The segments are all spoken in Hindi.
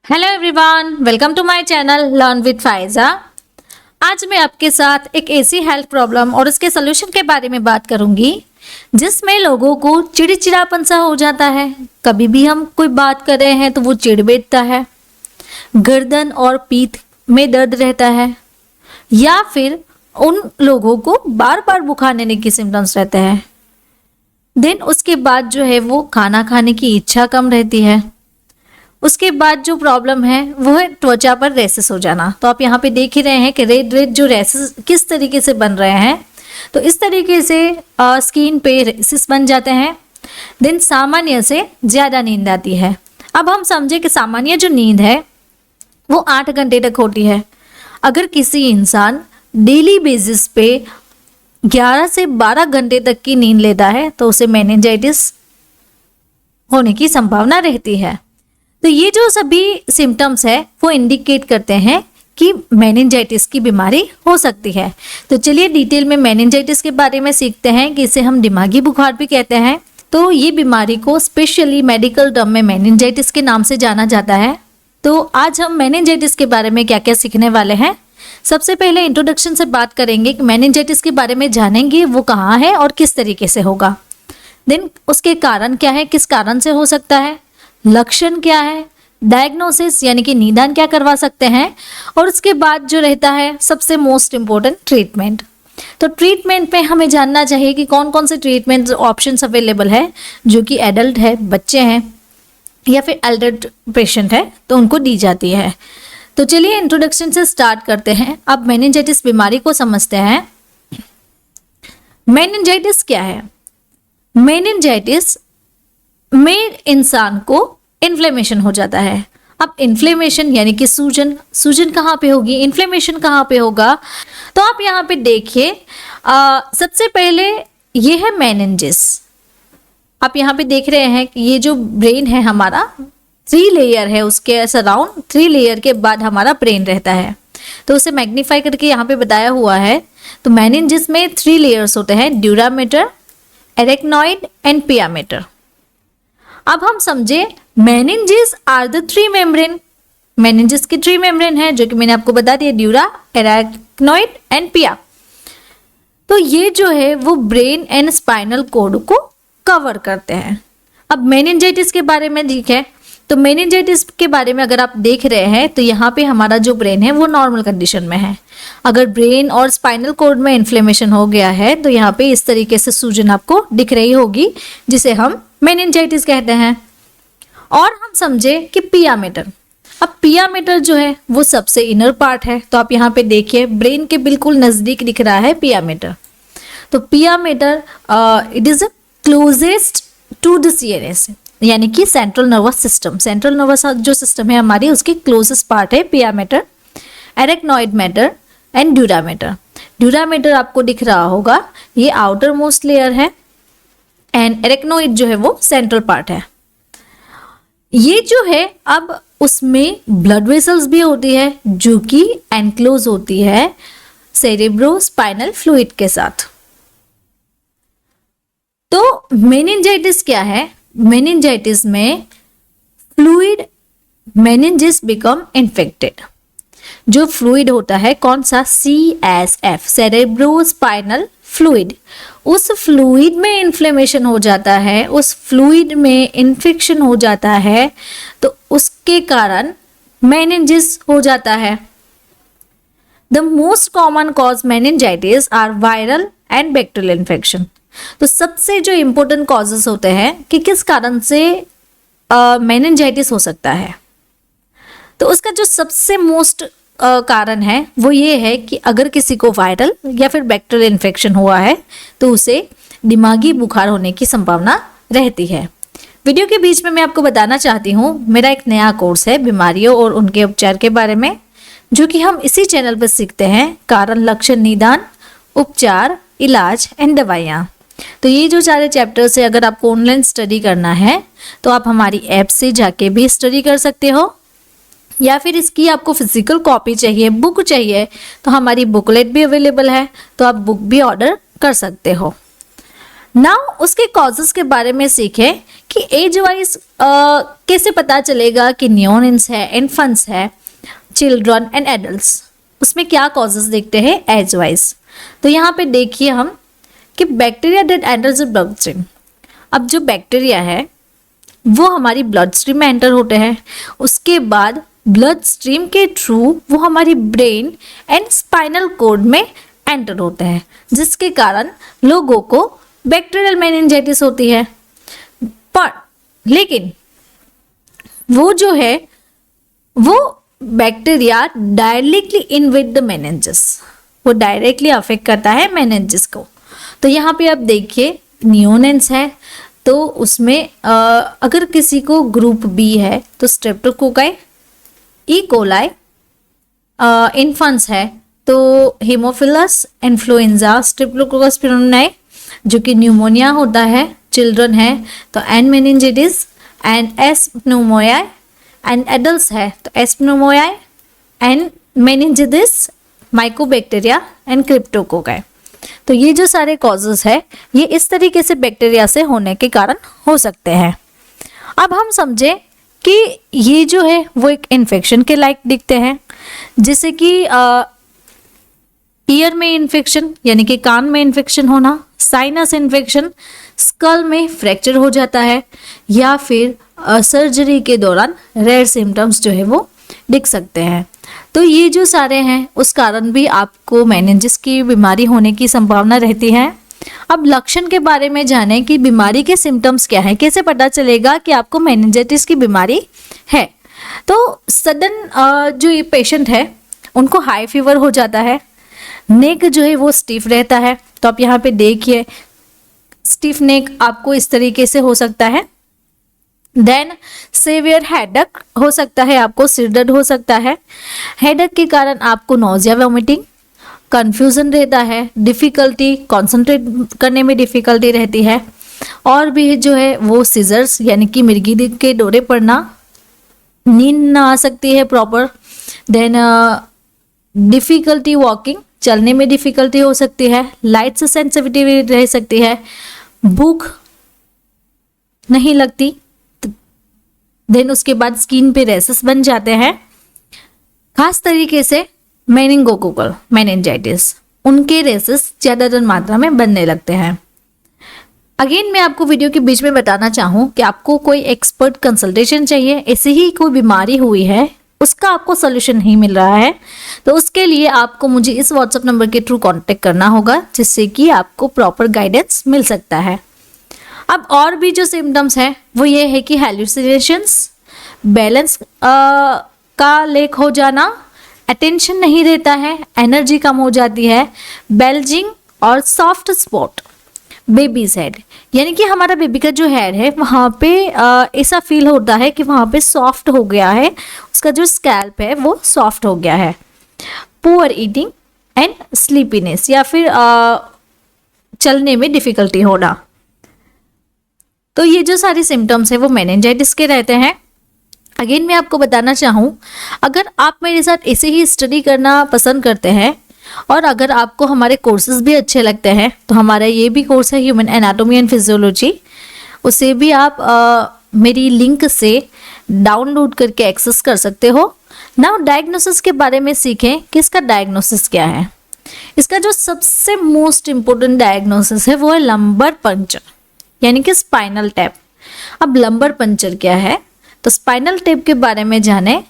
Hello everyone, welcome to my channel learn with Faiza. आज मैं आपके साथ एक ऐसी हेल्थ प्रॉब्लम और उसके सोल्यूशन के बारे में बात करूंगी जिसमें लोगों को चिड़चिड़ापन सा हो जाता है। कभी भी हम कोई बात कर रहे हैं तो वो चिढ़ बैठता है, गर्दन और पीठ में दर्द रहता है, या फिर उन लोगों को बार बार बुखार आने के सिम्टम्स रहते हैं। देन उसके बाद जो है वो खाना खाने की इच्छा कम रहती है। उसके बाद जो प्रॉब्लम है वो है त्वचा पर रेसेस हो जाना। तो आप यहाँ पे देख ही रहे हैं कि रेड रेड जो रेसेस किस तरीके से बन रहे हैं। तो इस तरीके से स्किन पे रेसेस बन जाते हैं। दिन सामान्य से ज़्यादा नींद आती है। अब हम समझे कि सामान्य जो नींद है वो 8 घंटे तक होती है। अगर किसी इंसान डेली बेसिस पे 11 से 12 घंटे तक की नींद लेता है तो उसे मेनिंजाइटिस होने की संभावना रहती है। तो ये जो सभी सिम्टम्स है वो इंडिकेट करते हैं कि मेनिंजाइटिस की बीमारी हो सकती है। तो चलिए डिटेल में मेनिंजाइटिस के बारे में सीखते हैं कि इसे हम दिमागी बुखार भी कहते हैं। तो ये बीमारी को स्पेशली मेडिकल टर्म में मेनिंजाइटिस के नाम से जाना जाता है। तो आज हम मेनिंजाइटिस के बारे में क्या क्या सीखने वाले हैं। सबसे पहले इंट्रोडक्शन से बात करेंगे कि मेनिंजाइटिस के बारे में जानेंगे वो कहाँ है और किस तरीके से होगा। देन उसके कारण क्या है, किस कारण से हो सकता है, लक्षण क्या है, डायग्नोसिस यानी कि निदान क्या करवा सकते हैं, और उसके बाद जो रहता है सबसे मोस्ट इम्पोर्टेंट ट्रीटमेंट। तो ट्रीटमेंट में हमें जानना चाहिए कि कौन कौन से ट्रीटमेंट ऑप्शंस अवेलेबल है जो कि एडल्ट है, बच्चे हैं या फिर एल्डर पेशेंट है तो उनको दी जाती है। तो चलिए इंट्रोडक्शन से स्टार्ट करते हैं। अब मेनिंजाइटिस बीमारी को समझते हैं। मेनिंजाइटिस क्या है? मेनिंजाइटिस में इंसान को इन्फ्लेमेशन हो जाता है। अब इन्फ्लेमेशन यानी कि सूजन, सूजन कहाँ पे होगी, इन्फ्लेमेशन कहाँ पे होगा? तो आप यहाँ पे देखिए, सबसे पहले ये है मेनिंजिस। आप यहाँ पे देख रहे हैं कि ये जो ब्रेन है हमारा 3 लेयर है, उसके सराउंड 3 लेयर के बाद हमारा ब्रेन रहता है। तो उसे मैग्नीफाई करके यहाँ पे बताया हुआ है। तो मेनिंजिस में 3 लेयर्स होते हैं, dura mater, arachnoid and pia mater. अब हम समझे meninges are the 3 membrane. Meninges की 3 मेम्ब्रेन है जो कि मैंने आपको बता दिया, ड्यूरा, एरेक्नॉइड एंड पिया। तो ये जो है वो ब्रेन एंड स्पाइनल कॉर्ड को कवर करते हैं। अब मेनिंजाइटिस के बारे में देखें तो मेनिंजाइटिस के बारे में अगर आप देख रहे हैं तो यहाँ पे हमारा जो ब्रेन है वो नॉर्मल कंडीशन में है। अगर ब्रेन और स्पाइनल कॉर्ड में इन्फ्लेमेशन हो गया है तो यहाँ पे इस तरीके से सूजन आपको दिख रही होगी जिसे हम मेनिंजाइटिस कहते हैं। और हम समझे कि पिया मैटर। अब पिया मैटर जो है वो सबसे इनर पार्ट है। तो आप यहाँ पे देखिए ब्रेन के बिल्कुल नजदीक दिख रहा है पिया मैटर। तो pia mater it is closest to the CNS यानी कि central nervous system. Central nervous जो सिस्टम है हमारी उसकी क्लोजेस्ट पार्ट है pia mater, arachnoid mater and dura mater. Dura mater आपको दिख रहा होगा, ये आउटर मोस्ट लेयर है एंड एरेक्नॉइड जो है वो सेंट्रल पार्ट है। ये जो है अब उसमें ब्लड वेसल्स भी होती है जो कि एनक्लोज होती है सेरेब्रो स्पाइनल फ्लूइड के साथ। तो मेनिंजाइटिस क्या है? मेनिंजाइटिस में फ्लूइड मेनिंजिस बिकम इन्फेक्टेड। जो फ्लूइड होता है कौन सा? CSF, cerebro spinal fluid. उस फ्लूइड में इन्फ्लेमेशन हो जाता है, उस फ्लूइड में इन्फेक्शन हो जाता है तो उसके कारण मेनिंजिस हो जाता है। The most common cause meningitis are viral and bacterial infection. तो सबसे जो इम्पोर्टेंट कॉजेस होते हैं कि किस कारण से मेनिंजाइटिस हो सकता है, तो उसका जो सबसे मोस्ट कारण है वो ये है कि अगर किसी को वायरल या फिर बैक्टीरियल इन्फेक्शन हुआ है तो उसे दिमागी बुखार होने की संभावना रहती है। वीडियो के बीच में मैं आपको बताना चाहती हूँ मेरा एक नया कोर्स है बीमारियों और उनके उपचार के बारे में, जो कि हम इसी चैनल पर सीखते हैं। कारण, लक्षण, निदान, उपचार, इलाज एंड दवाइयाँ। तो ये जो सारे चैप्टर्स है अगर आपको ऑनलाइन स्टडी करना है तो आप हमारी ऐप से जाके भी स्टडी कर सकते हो, या फिर इसकी आपको फिजिकल कॉपी चाहिए, बुक चाहिए तो हमारी बुकलेट भी अवेलेबल है, तो आप बुक भी ऑर्डर कर सकते हो। नाउ उसके कॉजेस के बारे में सीखें कि एज वाइज कैसे पता चलेगा कि न्यूनेंस है, इन्फेंट्स है, चिल्ड्रन एंड एडल्ट्स, उसमें क्या कॉजेस देखते हैं एज वाइज। तो यहाँ पे देखिए हम कि bacteria that enters the blood stream. अब जो बैक्टीरिया है वो हमारी ब्लड स्ट्रीम में एंटर होते हैं, उसके बाद ब्लड स्ट्रीम के थ्रू वो हमारी ब्रेन एंड स्पाइनल कॉर्ड में एंटर होते हैं, जिसके कारण लोगों को बैक्टीरियल मेनिंजाइटिस होती है। पर लेकिन वो जो है वो bacteria directly invade the meninges, वो डायरेक्टली अफेक्ट करता है मेनिंजेस को। तो यहाँ पे आप देखिए न्यूनेंस है तो उसमें अगर किसी को ग्रुप बी है तो स्ट्रेप्टोकोकाई, ई कोलाई, इन्फेंट्स है तो हीमोफिलस इन्फ्लुएंजा, स्ट्रेप्टोकोकस प्यूरिनाई जो कि न्यूमोनिया होता है, चिल्ड्रन है तो N meningitidis and S pneumonia, and adults है तो S pneumonia and meningitidis, mycobacteria and cryptococci. तो ये जो सारे कॉजेस है ये इस तरीके से बैक्टीरिया से होने के कारण हो सकते हैं। अब हम समझे कि ये जो है वो एक इन्फेक्शन के लायक दिखते हैं, जैसे कि ईयर में इन्फेक्शन यानी कि कान में इन्फेक्शन होना, साइनस इन्फेक्शन, स्कल में फ्रैक्चर हो जाता है, या फिर सर्जरी के दौरान रेयर सिम्टम्स जो है वो दिख सकते हैं। तो ये जो सारे हैं उस कारण भी आपको मेनिंजिस की बीमारी होने की संभावना रहती है। अब लक्षण के बारे में जानें कि बीमारी के सिम्टम्स क्या है, कैसे पता चलेगा कि आपको मेनिंजाइटिस की बीमारी है। तो सडन जो ये पेशेंट है उनको हाई फीवर हो जाता है, नेक जो है वो स्टिफ रहता है। तो आप यहाँ पे देखिए स्टिफ नेक आपको इस तरीके से हो सकता है। देन सेवियर हेडेक हो सकता है, आपको सिर दर्द हो सकता है। हेडेक के कारण आपको नोजिया, वोमिटिंग, कंफ्यूजन रहता है, डिफ़िकल्टी कंसंट्रेट करने में डिफ़िकल्टी रहती है, और भी जो है वो सीजर्स यानी कि मिर्गी के दौरे पड़ना, नींद ना आ सकती है प्रॉपर। देन डिफ़िकल्टी वॉकिंग, चलने में डिफ़िकल्टी हो सकती है, लाइट से सेंसिटिविटी रह सकती है, भूख नहीं लगती। देन उसके बाद स्किन पे रैसेस बन जाते हैं, खास तरीके से मेनिंगोकोकल मेनिंजाइटिस, उनके रेसेस ज़्यादातर मात्रा में बनने लगते हैं। अगेन मैं आपको वीडियो के बीच में बताना चाहूँ कि आपको कोई एक्सपर्ट कंसल्टेशन चाहिए, ऐसी ही कोई बीमारी हुई है उसका आपको सोल्यूशन नहीं मिल रहा है, तो उसके लिए आपको मुझे इस व्हाट्सएप नंबर के थ्रू कांटेक्ट करना होगा, जिससे कि आपको प्रॉपर गाइडेंस मिल सकता है। अब और भी जो सिम्टम्स है वो ये है कि हेलुसिनेशंस, बैलेंस का लेक हो जाना, अटेंशन नहीं रहता है, एनर्जी कम हो जाती है, बेल्जिंग और सॉफ्ट स्पॉट, बेबीज हेड यानी कि हमारा बेबी का जो हेड है वहाँ पे ऐसा फील होता है कि वहाँ पे सॉफ्ट हो गया है, उसका जो स्कैल्प है वो सॉफ्ट हो गया है। पुअर ईटिंग एंड स्लीपीनेस या फिर चलने में डिफ़िकल्टी होना। तो ये जो सारे सिम्टम्स है वो मेनिंजाइटिस के रहते हैं। अगेन मैं आपको बताना चाहूँ, अगर आप मेरे साथ ऐसे ही स्टडी करना पसंद करते हैं और अगर आपको हमारे कोर्सेज भी अच्छे लगते हैं तो हमारा ये भी कोर्स है ह्यूमन एनाटॉमी एंड फिजियोलॉजी, उसे भी आप मेरी लिंक से डाउनलोड करके एक्सेस कर सकते हो। नाउ डायग्नोसिस के बारे में सीखें कि इसका डायग्नोसिस क्या है। इसका जो सबसे मोस्ट इम्पोर्टेंट डायग्नोसिस है वो है लंबर पंचर यानी कि स्पाइनल टैप। अब लंबर पंचर क्या है, तो स्पाइनल टैप के बारे में जाने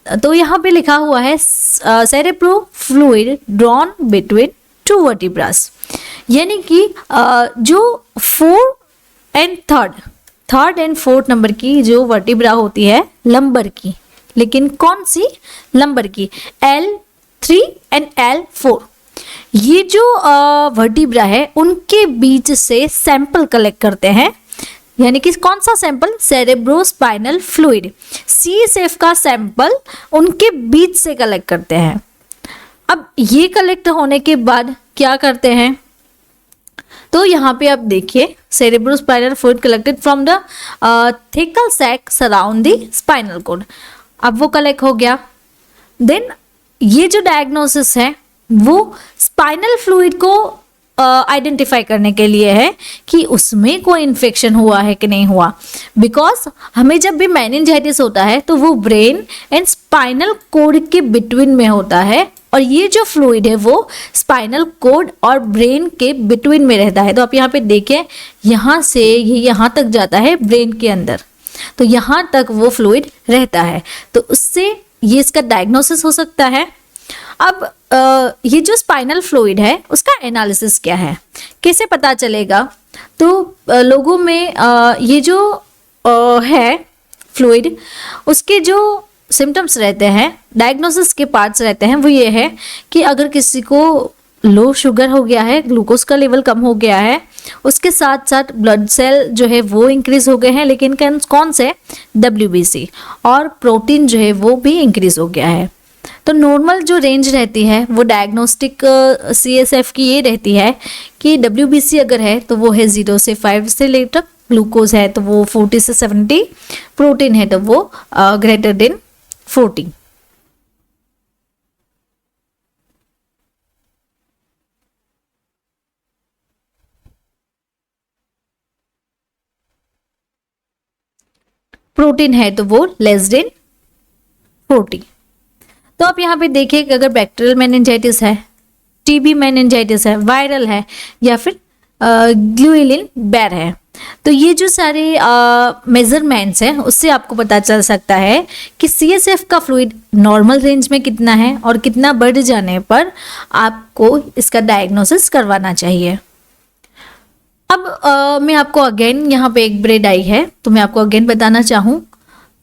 तो यहाँ पे लिखा हुआ है cerebro fluid drawn between two vertebras, यानी कि जो थर्ड एंड फोर्थ नंबर की जो वर्टिब्रा होती है लंबर की, लेकिन कौन सी लंबर की, L3 एंड L4, ये जो वर्टिब्रा है उनके बीच से सैंपल कलेक्ट करते हैं, यानी कि कौन सा सैंपल, सेरेब्रोस्पाइनल फ्लूइड, CSF का सैंपल उनके बीच से कलेक्ट करते हैं। अब ये कलेक्ट होने के बाद क्या करते हैं, तो यहाँ पे आप देखिए cerebrospinal fluid collected from the thecal sac surround the spinal cord. अब वो कलेक्ट हो गया, देन ये जो डायग्नोसिस है वो स्पाइनल फ्लूइड को आइडेंटिफाई करने के लिए है कि उसमें कोई इन्फेक्शन हुआ है कि नहीं हुआ। बिकॉज हमें जब भी मेनिंजाइटिस होता है तो वो ब्रेन एंड स्पाइनल कोड के बिटवीन में होता है, और ये जो फ्लूइड है वो स्पाइनल कोड और ब्रेन के बिटवीन में रहता है। तो आप यहाँ पे देखें, यहाँ से ये यहाँ तक जाता है ब्रेन के अंदर, तो यहाँ तक वो फ्लूइड रहता है, तो उससे ये इसका डायग्नोसिस हो सकता है। अब ये जो स्पाइनल फ्लूइड है उसका एनालिसिस क्या है, कैसे पता चलेगा? तो लोगों में ये जो है फ्लूइड, उसके जो सिम्टम्स रहते हैं, डायग्नोसिस के पार्ट्स रहते हैं, वो ये है कि अगर किसी को लो शुगर हो गया है, ग्लूकोज का लेवल कम हो गया है, उसके साथ साथ ब्लड सेल जो है वो इंक्रीज हो गए हैं, लेकिन कौन से? WBC, और प्रोटीन जो है वो भी इंक्रीज हो गया है। तो नॉर्मल जो रेंज रहती है वो डायग्नोस्टिक CSF की ये रहती है कि WBC अगर है तो वो है 0 से 5 से लेकर, ग्लूकोज है तो वो 40 से 70, प्रोटीन है तो वो ग्रेटर देन 40। प्रोटीन है तो वो लेस देन 40। तो आप यहाँ पे देखिए कि अगर बैक्टीरियल मेनिंजाइटिस है, TB मेनिंजाइटिस है, वायरल है, या फिर ग्लुइलिन बेर है, तो ये जो सारे मेजरमेंट्स हैं उससे आपको पता चल सकता है कि CSF का फ्लूइड नॉर्मल रेंज में कितना है और कितना बढ़ जाने पर आपको इसका डायग्नोसिस करवाना चाहिए। अब मैं आपको अगेन यहाँ पे एक ब्रेड आई है तो मैं आपको अगेन बताना चाहूँ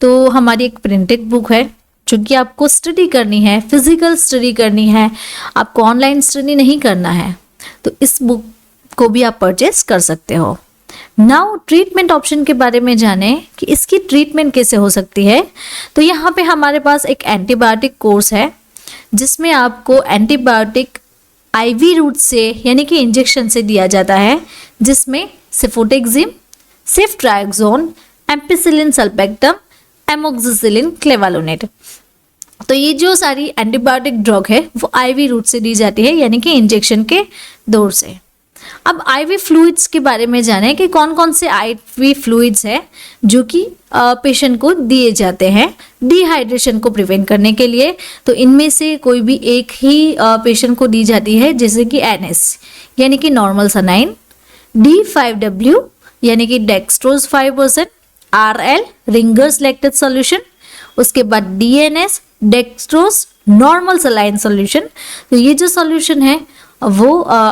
तो हमारी एक प्रिंटेड बुक है जो कि आपको स्टडी करनी है, फिजिकल स्टडी करनी है, आपको ऑनलाइन स्टडी नहीं करना है, तो इस बुक को भी आप परचेस कर सकते हो। नाउ ट्रीटमेंट ऑप्शन के बारे में जाने कि इसकी ट्रीटमेंट कैसे हो सकती है। तो यहाँ पे हमारे पास एक एंटीबायोटिक कोर्स है जिसमें आपको एंटीबायोटिक IV रूट से यानी कि इंजेक्शन से दिया जाता है, जिसमें सिफोटेक्सिम, सिफ्ट्राइक्सोन, एम्पिसिलिन सल्पेक्टम, एमोक्सिसिलिन क्लेवालोनेट। तो ये जो सारी एंटीबायोटिक ड्रग है वो IV रूट से दी जाती है यानी कि इंजेक्शन के दौर से। अब IV फ्लूइड्स के बारे में जाने कि कौन कौन से IV फ्लूइड्स है जो कि पेशेंट को दिए जाते हैं डिहाइड्रेशन को प्रिवेंट करने के लिए। तो इनमें से कोई भी एक ही पेशेंट को दी जाती है, जैसे कि NS यानी कि नॉर्मल सनाइन, D5W यानी कि dextrose 5%, RL ringers lactate solution, उसके बाद DNS dextrose normal saline solution. तो ये जो सॉल्यूशन है वो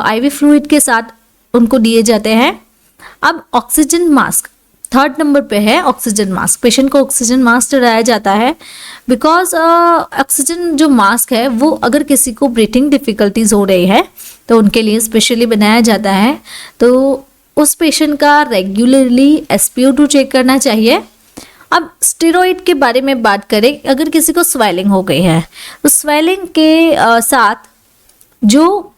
IV फ्लूइड के साथ उनको दिए जाते हैं। अब ऑक्सीजन मास्क 3rd नंबर पे है। ऑक्सीजन मास्क, पेशेंट को ऑक्सीजन मास्क चढ़ाया जाता है बिकॉज ऑक्सीजन जो मास्क है वो अगर किसी को ब्रीथिंग डिफिकल्टीज हो रही है तो उनके लिए स्पेशली बनाया जाता है। तो उस पेशेंट का रेगुलरली SpO2 चेक करना चाहिए। अब स्टेरॉइड के बारे में बात करें, अगर किसी को स्वेलिंग हो गई है तो स्वेलिंग के साथ जो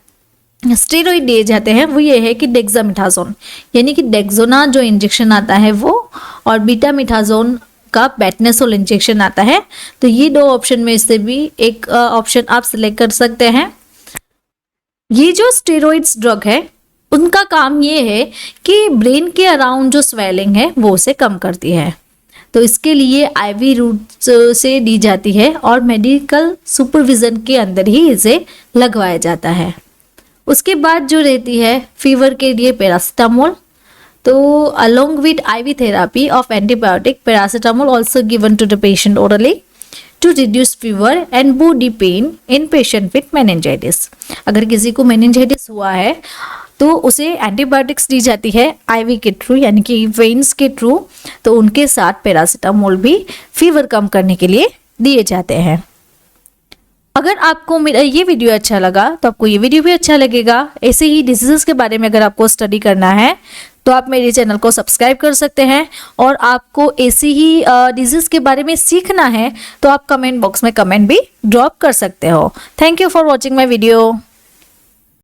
स्टेरॉइड दिए जाते हैं वो ये है कि डेक्सामिथासोन यानी कि डेक्सोना जो इंजेक्शन आता है वो, और बीटामिथासोन का बेटनेसोल इंजेक्शन आता है। तो ये 2 ऑप्शन में से भी एक ऑप्शन आप सिलेक्ट कर सकते हैं। ये जो स्टेरॉइड्स ड्रग है उनका काम ये है कि ब्रेन के अराउंड जो स्वेलिंग है वो उसे कम करती है। तो इसके लिए IV रूट से दी जाती है और मेडिकल सुपरविजन के अंदर ही इसे लगवाया जाता है। उसके बाद जो रहती है फीवर के लिए पैरासीटामोल। तो along with IV therapy of antibiotic, paracetamol also given to the patient orally to reduce fever and body pain in patient with meningitis. अगर किसी को मेनिंजाइटिस हुआ है तो उसे एंटीबायोटिक्स दी जाती है IV के थ्रू यानी कि वेन्स के थ्रू। तो उनके साथ पैरासीटामोल भी फीवर कम करने के लिए दिए जाते हैं। अगर आपको मेरा ये वीडियो अच्छा लगा तो आपको ये वीडियो भी अच्छा लगेगा। ऐसे ही डिजीज़ के बारे में अगर आपको स्टडी करना है तो आप मेरे चैनल को सब्सक्राइब कर सकते हैं, और आपको ऐसी ही डिजीज़ के बारे में सीखना है तो आप कमेंट बॉक्स में कमेंट भी ड्रॉप कर सकते हो। Thank you for watching my video.